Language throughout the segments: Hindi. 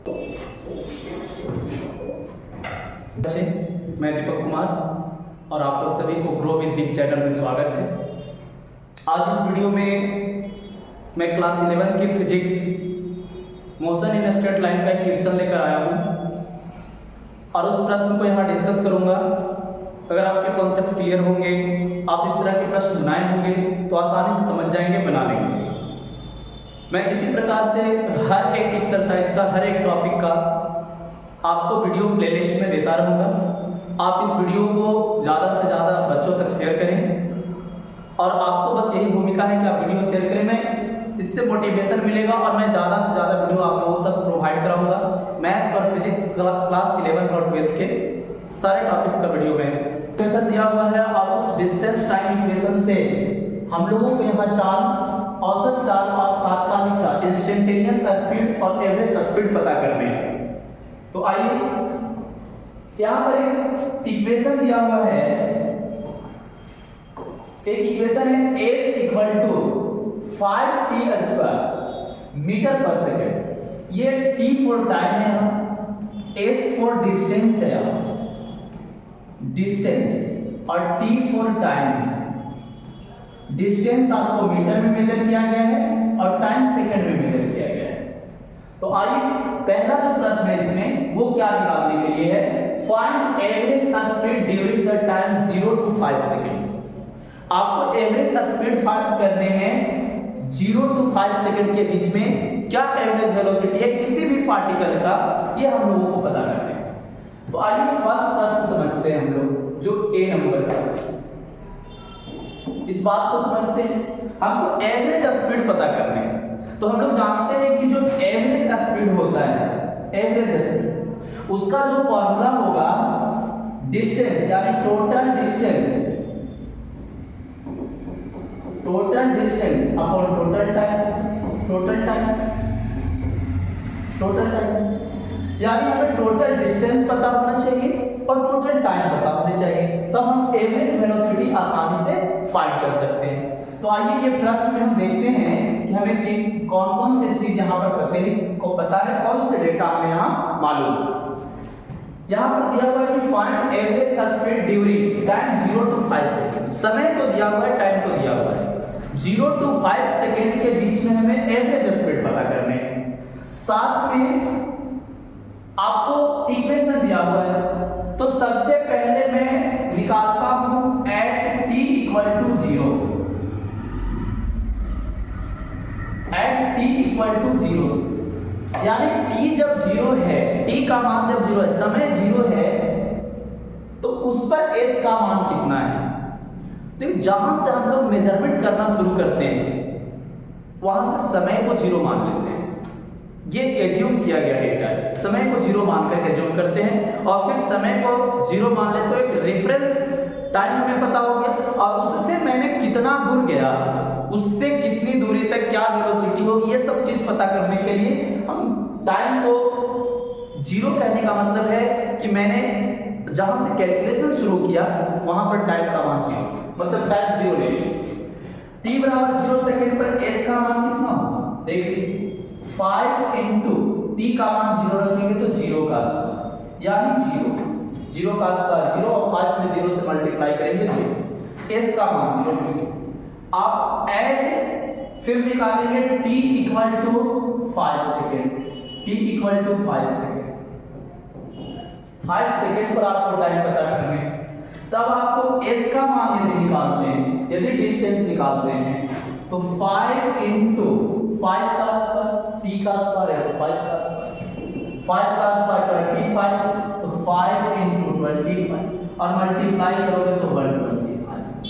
मैं दीपक कुमार और आप लोग सभी को ग्रो विद दीप चैनल में स्वागत है। आज इस वीडियो में मैं क्लास 11 की physics motion in straight line का एक क्वेश्चन लेकर आया हूँ और उस प्रश्न को यहाँ डिस्कस करूँगा। अगर आपके कॉन्सेप्ट क्लियर होंगे, आप इस तरह के प्रश्न बनाए होंगे तो आसानी से समझ जाएंगे, बना लेंगे। मैं इसी प्रकार से हर एक एक्सरसाइज का, हर एक टॉपिक का आपको वीडियो प्लेलिस्ट में देता रहूँगा। आप इस वीडियो को ज़्यादा से ज़्यादा बच्चों तक शेयर करें और आपको बस यही भूमिका है कि आप वीडियो शेयर करें। मैं इससे मोटिवेशन मिलेगा और मैं ज़्यादा से ज़्यादा वीडियो आप लोगों तक प्रोवाइड कराऊंगा। मैथ्स और फिजिक्स क्लास 11th और 12th के सारे टॉपिक्स का वीडियो में इक्वेशन दिया हुआ है। आप उस डिस्टेंस टाइम इक्वेशन से हम लोगों को यहाँ चाल, औसत चाल और तात्कालिक चाल, इंस्टेंटेनियस स्पीड और एवरेज स्पीड पता करने हैं। तो आइए, यहाँ पर एक इक्वेशन दिया हुआ है। एक इक्वेशन है s equal to 5t² metre per second. ये t फॉर टाइम है, यहाँ s फॉर डिस्टेंस है, यहाँ डिस्टेंस, और t फॉर टाइम है। डिस्टेंस आपको मीटर में मेजर किया गया है और टाइम सेकेंड में मेजर किया गया है। तो आइए, पहला जो प्रश्न है इसमें वो क्या निकालने के लिए है, find average speed during the time 0 to 5 second. आपको एवरेज स्पीड फाइंड करने हैं 0 to 5 सेकेंड के बीच में क्या एवरेज वेलोसिटी है किसी भी पार्टिकल का, ये हम लोगों को पता करना है। तो आइए फर्स्ट प्रश्न समझते हैं हम लोग, जो ए नंबर प्रश्न। इस बात को समझते हैं, हमको एवरेज स्पीड पता करने है। तो हम लोग जानते हैं कि जो एवरेज स्पीड होता है, एवरेज स्पीड, उसका जो फॉर्मूला होगा डिस्टेंस, यानी total distance upon total time, यानी हमें टोटल डिस्टेंस पता होना चाहिए और टोटल टाइम पता होना चाहिए, तब हम एवरेज वेलोसिटी आसानी से फाइंड कर सकते हैं। तो आइए ये प्रश्न में हम देखते हैं कि हमें कौन कौन से चीज यहाँ पर पता है, कौन से डेटा हमें यहाँ मालूम। यहाँ पर दिया हुआ है कि find average speed during time 0 to 5 second. समय तो दिया हुआ है, टाइम तो दिया हुआ है। 0 to 5 सेकेंड के बीच में हमें एवरेज स्पीड पता करने हैं। साथ में आपको इक्वेशन दिया हुआ है। तो सबसे पहले मैं निकालता हूं at t equal to 0, at t equal to 0, यानी t जब 0 है, t का मान जब 0 है, समय 0 है, तो उस पर s का मान कितना है। देखो, जहां से हम लोग मेजरमेंट करना शुरू करते हैं वहां से समय को 0 मान लेते हैं। ये एज्यूम किया गया डेटा है, समय को 0 मानकर एज्यूम करते हैं और फिर समय को 0 मान लेते हो। एक रेफरेंस टाइम हमें पता हो गया और उससे मैंने कितना दूर गया, उससे कितनी दूरी तक क्या वेलोसिटी होगी, ये सब चीज पता करने के लिए हम टाइम को 0 कहने का मतलब है कि मैंने जहां से कैलकुलेशन शुरू किया वहां पर टाइम का मान 0, मतलब टाइम 0 ले लिया। t बराबर 0 सेकंड पर s का मान कितना होगा, देख लीजिए। 5 इंटू t का मान 0 रखेंगे तो 0 का स्क्वायर, यानी 0 का स्क्वायर 0 और 5 में 0 से मल्टीप्लाई करेंगे 0, s का मान 0 मिलेगा। आप ऐड फिर निकालेंगे t equal to 5 second, t equal to 5 second. 5 second पर आपको टाइम पता करना है। तब आपको s का मान यदि निकालते हैं, यदि डिस्टेंस निकालते हैं, तो 5 इंटू 5 का स्क्वायर, t का स्क्वायर है तो 5 का स्क्वायर, 5 का स्क्वायर 25, तो 5 इंटू 25 और मल्टीप्लाई करोगे तो 125,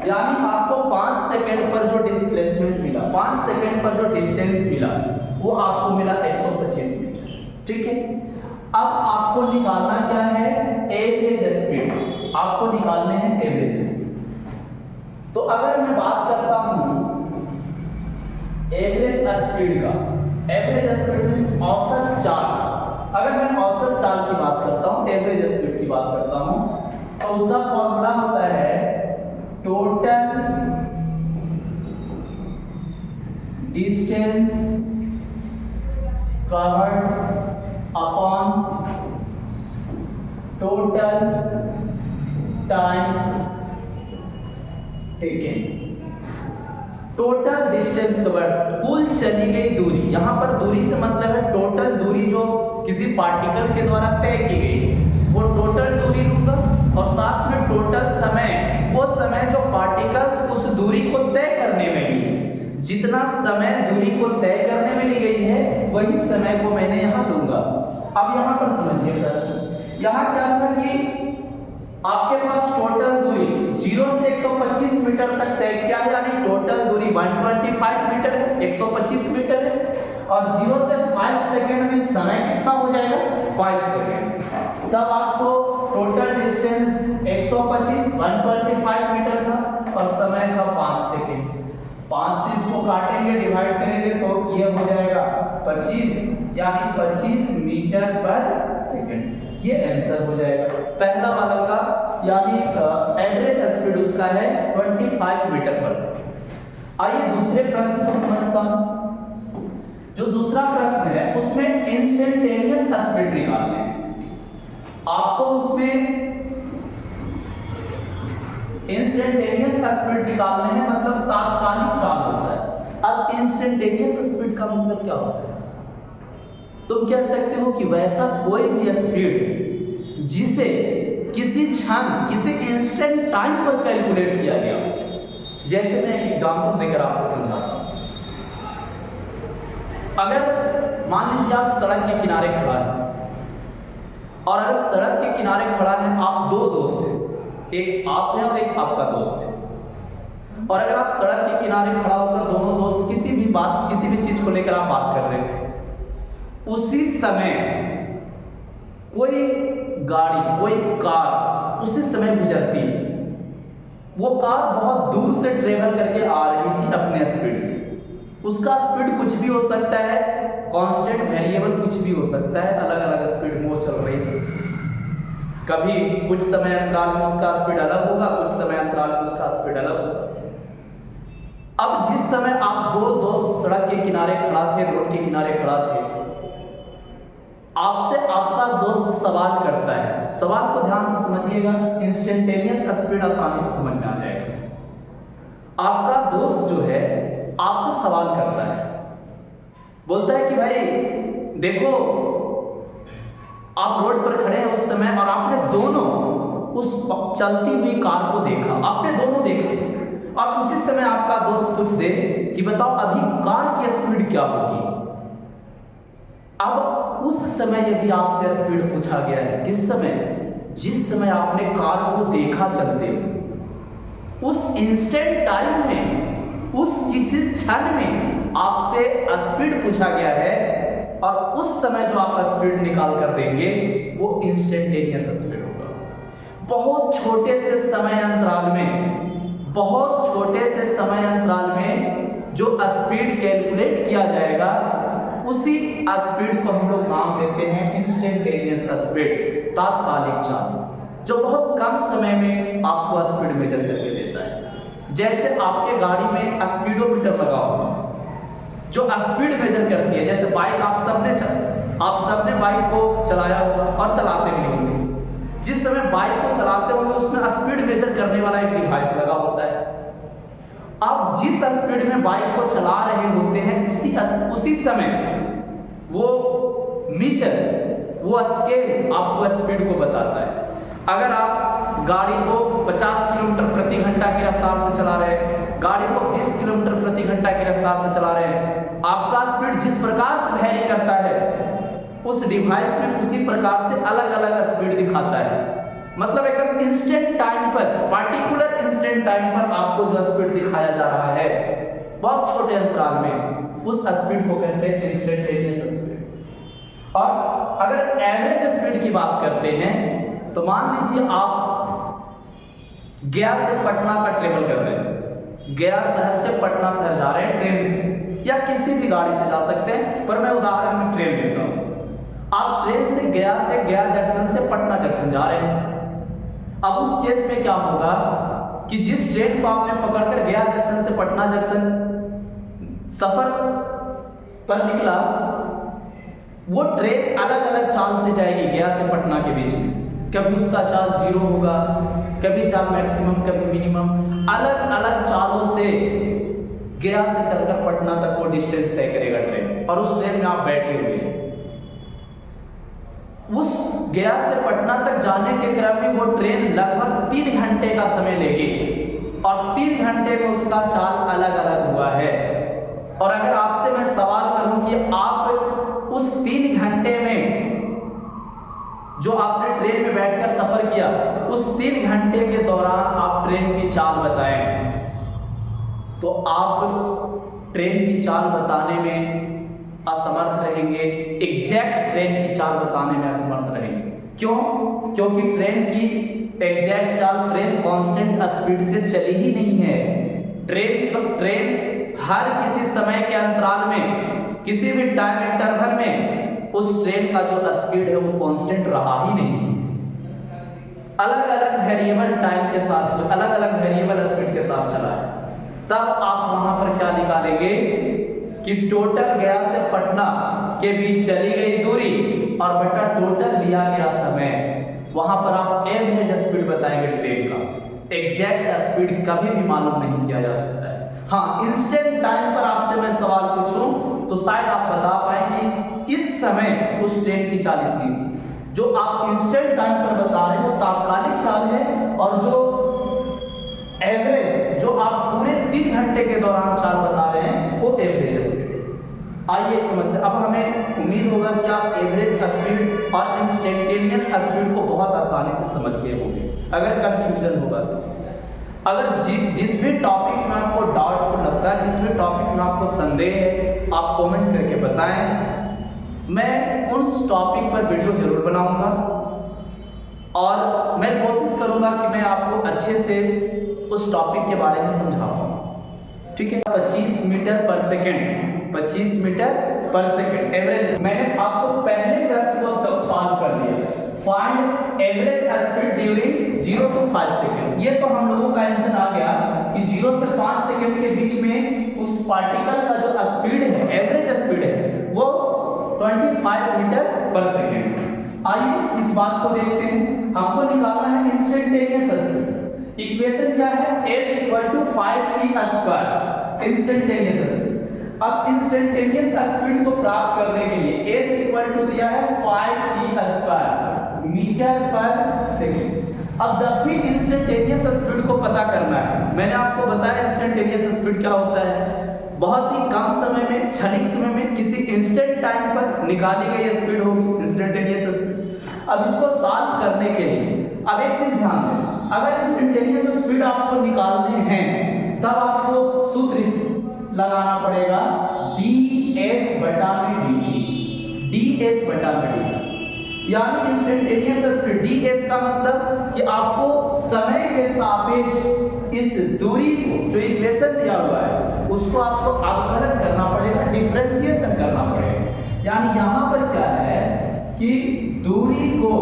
यानी आपको 5 सेकेंड पर जो डिस्प्लेसमेंट मिला, 5 सेकेंड पर जो डिस्टेंस मिला, वो आपको मिला 125 मीटर। ठीक है, अब आपको निकालना क्या है, एवरेज स्पीड। आपको निकालने हैं एवरेज स्पीड। तो अगर मैं बात करता हूं एवरेज स्पीड का, एवरेज स्पीड मींस औसत चाल। अगर मैं औसत चाल की बात करता हूं, एवरेज स्पीड की बात करता हूं, तो उसका फॉर्मूला होता है total distance covered upon total time taken. Total distance covered, कुल चली गई दूरी। यहां पर दूरी से मतलब है टोटल दूरी जो किसी पार्टिकल के द्वारा तय की गई, वो टोटल दूरी लूंगा, और साथ में टोटल समय, वो समय जो पार्टिकल्स उस दूरी को तय करने में लिए, जितना समय दूरी को तय करने में ली गई है वही समय को मैंने यहां लूंगा। अब यहां पर समझिए प्रश्न, यहां क्या था कि आपके पास टोटल दूरी 0 से 125 मीटर तक तय किया है, यानी टोटल दूरी 125 मीटर है, 125 मीटर है, और 0 से 5 सेकंड में समय कितना हो जाएगा, 5 सेकंड। तब आपको टोटल डिस्टेंस 125 125 मीटर था और समय था 5 सेकंड। 5 से इसको काटेंगे, डिवाइड करेंगे तो ये हो जाएगा 25, यानी 25 मीटर पर सेकंड। ये आंसर हो जाएगा पहला वाला का, यानी एवरेज स्पीड उसका है 25 मीटर पर सेकंड। आइए दूसरे प्रश्न को समझता हूं। जो दूसरा प्रश्न है उसमें इंस्टेंटेनियस स्पीड निकालने हैं आपको। उसमें इंस्टेंटेनियस स्पीड निकालने हैं, मतलब तात्कालिक चाल होता है। अब इंस्टेंटेनियस स्पीड का मतलब क्या होता है? तुम कह सकते हो कि वैसा कोई भी स्पीड जिसे किसी क्षण, किसी इंस्टेंट टाइम पर कैलकुलेट किया गया। जैसे मैं एक एग्जांपल देकर आपको समझाता हूं। अगर मान लीजिए आप सड़क के किनारे खड़ा है, और अगर सड़क के किनारे खड़ा है, आप दो दोस्त हैं, एक आप हैं और एक आपका दोस्त है, और अगर आप सड़क के किनारे खड़ा होकर दोनों दोस्त किसी भी चीज को लेकर आप बात कर रहे थे, उसी समय कोई गाड़ी, कोई कार उसी समय गुजरती है। वो कार बहुत दूर से ट्रेवल करके आ रही थी अपने स्पीड से। उसका स्पीड कुछ भी हो सकता है, कांस्टेंट, वेरिएबल कुछ भी हो सकता है, अलग अलग स्पीड में वो चल रही थी। कभी कुछ समय अंतराल में उसका स्पीड अलग होगा, कुछ समय अंतराल में उसका स्पीड अलग होगा। अब जिस समय आप दो दोस्त सड़क के किनारे खड़ा थे, रोड के किनारे खड़ा थे, आपसे आपका दोस्त सवाल करता है। सवाल को ध्यान से समझिएगा, इंस्टेंटेनियस स्पीड आसानी से समझ में आ जाएगा। आपका दोस्त जो है आपसे सवाल करता है, बोलता है कि भाई देखो, आप रोड पर खड़े हैं उस समय, और आपने दोनों उस चलती हुई कार को देखा, आपने दोनों देखा, और उसी समय आपका दोस्त पूछ दे कि बताओ अभी कार की स्पीड क्या होगी। अब उस समय यदि आपसे स्पीड पूछा गया है, किस समय? जिस समय आपने कार को देखा चलते, उस इंस्टेंट टाइम में, उस किसी क्षण में आपसे स्पीड पूछा गया है, और उस समय जो आप स्पीड निकाल कर देंगे वो इंस्टेंटेनियस स्पीड होगा। बहुत छोटे से समय अंतराल में, बहुत छोटे से समय अंतराल में जो स्पीड कैलकुलेट किया जाएगा, उसी स्पीड को हम लोग नाम देते हैं इंस्टेंटेनियस स्पीड, तात्कालिक चाल, जो बहुत कम समय में आपको स्पीड मेजर करके देता है। जैसे आपके गाड़ी में स्पीडोमीटर लगा होगा जो स्पीड मेजर करती है। जैसे बाइक आप सबने बाइक को चलाया होगा और चलाते भी होंगे। जिस समय बाइक को चलाते होंगे उसमें स्पीड मेजर करने वाला एक डिवाइस लगा होता है। आप जिस स्पीड में बाइक को चला रहे होते हैं, उसी समय वो मीटर, वो स्केल आपको स्पीड को बताता है। अगर आप गाड़ी को 50 किलोमीटर प्रति घंटा की रफ्तार से चला रहे हैं, गाड़ी को 20 किलोमीटर प्रति घंटा की रफ्तार से चला रहे हैं, आपका स्पीड जिस प्रकार से वैरी करता है, उस डिवाइस में उसी प्रकार से अलग अलग स्पीड दिखाता है। मतलब एकदम इंस्टेंट टाइम पर, पार्टिकुलर इंस्टेंट टाइम पर आपको जो स्पीड दिखाया जा रहा है, बहुत छोटे अंतराल में, उस स्पीड को कहते हैं इंस्टेंटेनियस स्पीड। और अगर एवरेज स्पीड की बात करते हैं, तो मान लीजिए आप गया से पटना का ट्रेवल कर रहे हैं, गया शहर से पटना शहर जा रहे हैं ट्रेन से, या किसी भी गाड़ी से जा सकते हैं, पर मैं उदाहरण में ट्रेन लेता हूं। आप ट्रेन से गया जंक्शन से पटना जंक्शन जा रहे हैं। अब उस केस में क्या होगा कि जिस ट्रेन को आपने पकड़कर गया जंक्शन से पटना जंक्शन सफर पर निकला, वो ट्रेन अलग अलग चाल से जाएगी गया से पटना के बीच में। कभी उसका चाल 0 होगा, कभी चाल मैक्सिमम, कभी मिनिमम, अलग अलग चालों से गया से चलकर पटना तक वो डिस्टेंस तय करेगा ट्रेन। और उस ट्रेन में आप बैठे हुए हैं, उस गया से पटना तक जाने के क्रम में वो ट्रेन लगभग 3 घंटे का समय लेगी और 3 घंटे में उसका चाल अलग अलग हुआ है। और अगर आपसे मैं सवाल करूं कि आप उस 3 घंटे में जो आपने ट्रेन में बैठकर सफर किया, उस 3 घंटे के दौरान आप ट्रेन की चाल बताएं, तो आप ट्रेन की चाल बताने में असमर्थ रहेंगे, एग्जैक्ट ट्रेन की चाल बताने में असमर्थ रहेंगे। क्यों? क्योंकि ट्रेन की एग्जैक्ट चाल, ट्रेन कांस्टेंट स्पीड से चली ही नहीं है। ट्रेन हर किसी समय के अंतराल में, किसी भी टाइम इंटरवल में उस ट्रेन का जो स्पीड है वो कांस्टेंट रहा ही नहीं। अलग अलग वेरिएबल टाइम के साथ, अलग अलग वेरिएबल स्पीड के साथ चला है। तब आप वहां पर क्या निकालेंगे कि टोटल गया से पटना के बीच चली गई दूरी और बटा टोटल लिया गया समय। वहां पर आप एवरेज स्पीड बताएंगे ट्रेन का। एग्जैक्ट स्पीड कभी भी मालूम नहीं किया जा सकता है। हाँ, इंस्टेंट टाइम पर आपसे मैं सवाल पूछूं तो शायद आप बता पाए कि इस समय उस ट्रेन की चाल इतनी थी। जो आप इंस्टेंट टाइम पर बता रहे हैं वो तात्कालिक चाल है, और जो एवरेज, जो आप पूरे 3 घंटे के दौरान चाल बता रहे हैं, वो एवरेज स्पीड। आइए समझते हैं। अब हमें उम्मीद होगा कि आप एवरेज स्पीड और इंस्टेंटेनियस स्पीड को बहुत आसानी से समझ लिए होंगे। अगर कंफ्यूजन होगा तो, अगर जिस भी टॉपिक में आपको डाउटफुल लगता है, जिस भी टॉपिक में आपको संदेह है, आप कमेंट करके बताएं। मैं उस टॉपिक पर वीडियो जरूर बनाऊंगा और मैं कोशिश करूंगा कि मैं आपको अच्छे से उस टॉपिक के बारे में समझा पाऊँ। ठीक है। 25 metre per second, 25 metre per second average. मैंने आपको पहले प्रश्न को सॉल्व कर दिया। Find average speed during 0 to 5 second. ये तो हम लोगों का आंसर आ गया कि 0 से 5 सेकेंड के बीच में उस पार्टिकल का जो स्पीड है, एवरेज स्पीड है, वो 25 मीटर पर सेकेंड। आइए इस बात को देखते हैं। हमको निकालना है इंस्टेंटेनियस स्पीड। इक्वेशन क्या है? s = 5t²। Instantaneous speed. अब इंस्टेंटेनियस स्पीड को प्राप्त करने के लिए s = दिया है 5t² मीटर पर सेकेंड। अब जब भी इंस्टेंटेनियस स्पीड को पता करना है, मैंने आपको बताया इंस्टेंटेनियस स्पीड क्या होता है। बहुत ही कम समय में, क्षणिक समय में किसी इंस्टेंट टाइम पर निकाली गई स्पीड होगी इंस्टेंटेनियस स्पीड। अब इसको सॉल्व करने के लिए अब एक चीज ध्यान दें, अगर इंस्टेंटेनियस स्पीड आपको निकालने हैं तब आपको सूत्र लगाना पड़ेगा ds/dt। ds/dt यानी इंस्टेंटेनियस स्पीड, ds का मतलब कि आपको समय के सापेक्ष इस दूरी को, जो इक्वेशन दिया हुआ है, उसको आपको अवकलन करना पड़ेगा, डिफरेंशिएशन करना पड़ेगा। यानी यहां पर क्या है कि दूरी को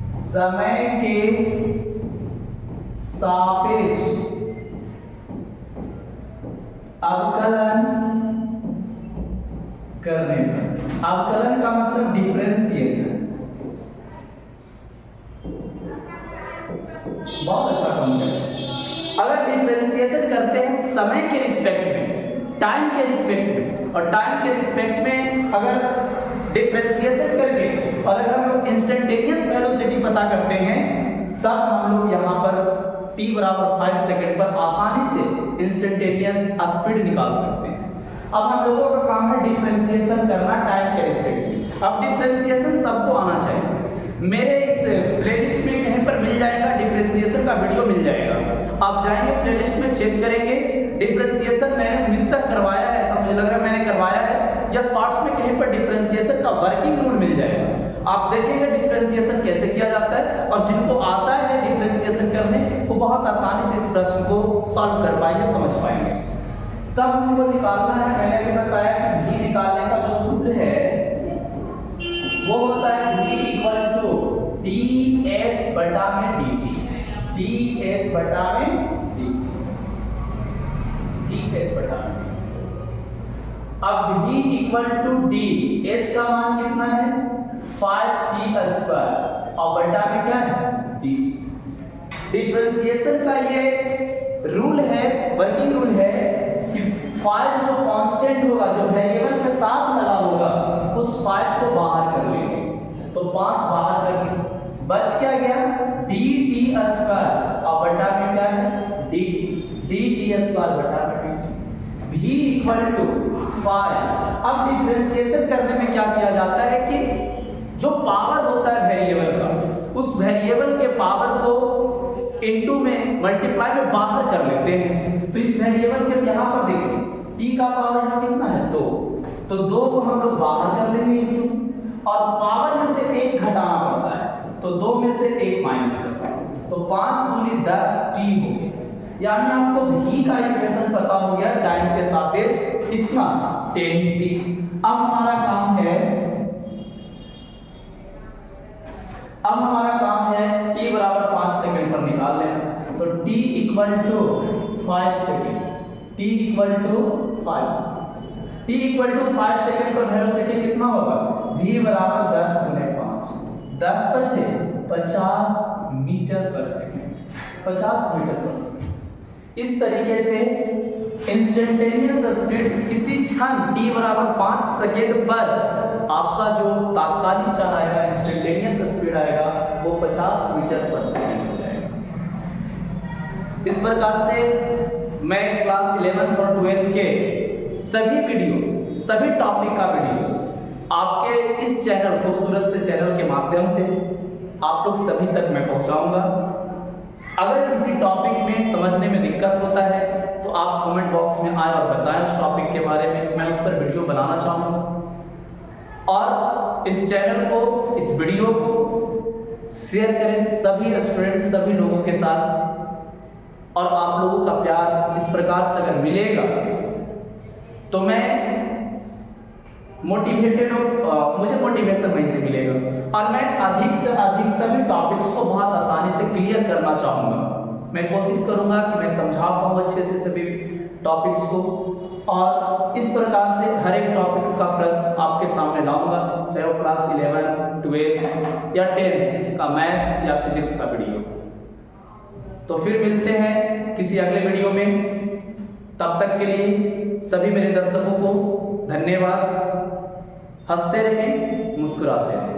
समय के सापेक्ष अवकलन करने पर, अवकलन का मतलब डिफरेंशिएशन। बहुत अच्छा कॉन्सेप्ट है। अगर डिफरेंशिएशन करते हैं समय के रिस्पेक्ट में, टाइम के रिस्पेक्ट में, और टाइम के रिस्पेक्ट में अगर डिफरेंशिएशन करके और अगर हम लोग इंस्टेंटेनियस वेलोसिटी पता करते हैं, तब हम लोग यहाँ पर t = 5 सेकेंड पर आसानी से इंस्टेंटेनियस स्पीड निकाल सकते हैं। अब हम लोगों का काम है डिफरेंशिएशन करना टाइम के रिस्पेक्ट में। अब डिफरेंशिएशन सबको आना चाहिए। मेरे इस प्लेलिस्ट में कहीं पर मिल जाएगा, डिफरेंशिएशन का वीडियो मिल जाएगा। आप जाएंगे प्लेलिस्ट में चेक करेंगे, डिफरेंशिएशन मैंने उम्मीद तक करवाया है, ऐसा मुझे लग रहा है मैंने करवाया है, या शॉर्ट्स में कहीं पर डिफरेंशिएशन का वर्किंग रूल मिल जाएगा। आप देखेंगे डिफरेंशिएशन कैसे किया जाता है, और जिनको आता है डिफरेंशिएशन करने वो बहुत आसानी से इस प्रश्न को सॉल्व कर पाएंगे, समझ पाएंगे। तब हमको निकालना है, मैंने अभी बताया कि v निकालने का जो सूत्र है वो होता है v = ds/dt। ds/dt। ठीक ठीक है, इस बटा में अब v equal to D, s का मान कितना है 5t स्क्वायर और बटा में क्या है dt। डिफरेंशिएशन का ये रूल है, वर्किंग रूल है कि 5 जो कांस्टेंट होगा, जो वेरिएबल के साथ लगा होगा, उस 5 को बाहर कर लेंगे। तो 5 बाहर कर लेंगे, बच क्या गया dt स्क्वायर और बटा में क्या है dt स्क्वायर बटा में dt। v equal to 5। अब डिफरेंशिएशन करने में क्या किया जाता है कि जो पावर होता है वेरिएबल का, उस वेरिएबल के पावर को इनटू में मल्टीप्लाई में बाहर कर लेते हैं। तो इस वेरिएबल के यहाँ पर देखिए t का पावर यहाँ कितना है 2, तो 2 को हम लोग बाहर कर लेंगे इनटू, और पावर में से 1 घटाना पड़ता है, तो 2 में से 1 माइनस करता है, तो 5 दूनी 10 t हो गया। यानी आपको v का इक्वेशन पता हो गया टाइम के सापेक्ष कितना 10t। अब हमारा काम है t बराबर 5 सेकंड पर निकाल लेना। तो t equal to 5 second, t equal to 5 second पर वेलोसिटी कितना होगा v बराबर 10 गुने 5, 10 बचे 50 मीटर पर सेकंड, 50 मीटर पर सेकंड। इस तरीके से इंस्टेंटेनियस स्पीड किसी क्षण t बराबर 5 सेकंड पर आपका जो तात्कालिक चाल आएगा, इंस्टेंटेनियस स्पीड आएगा, वो 50 मीटर पर सेकंड हो जाएगा। इस प्रकार से मैं क्लास 11th और 12th के सभी टॉपिक का वीडियोस आपके इस चैनल, खूबसूरत से चैनल के माध्यम से आप लोग सभी तक मैं पहुंचाऊंगा। अगर किसी टॉपिक में समझने में दिक्कत होता है तो आप कमेंट बॉक्स में आए और बताएं उस टॉपिक के बारे में, मैं उस पर वीडियो बनाना चाहूँगा। और इस चैनल को, इस वीडियो को शेयर करें सभी स्टूडेंट्स, सभी लोगों के साथ। और आप लोगों का प्यार इस प्रकार से अगर मिलेगा तो मैं मोटिवेटेड मुझे मोटिवेशन वहीं से मिलेगा, और मैं अधिक से अधिक सभी टॉपिक्स को बहुत आसानी से क्लियर करना चाहूँगा। मैं कोशिश करूँगा कि मैं समझा पाऊँ अच्छे से सभी टॉपिक्स को, और इस प्रकार से हर एक टॉपिक्स का प्रश्न आपके सामने लाऊंगा, चाहे वो क्लास 11, 12 या 10 का मैथ्स या फिजिक्स का वीडियो। तो फिर मिलते हैं किसी अगले वीडियो में, तब तक के लिए सभी मेरे दर्शकों को धन्यवाद। हंसते रहें, मुस्कुराते रहें।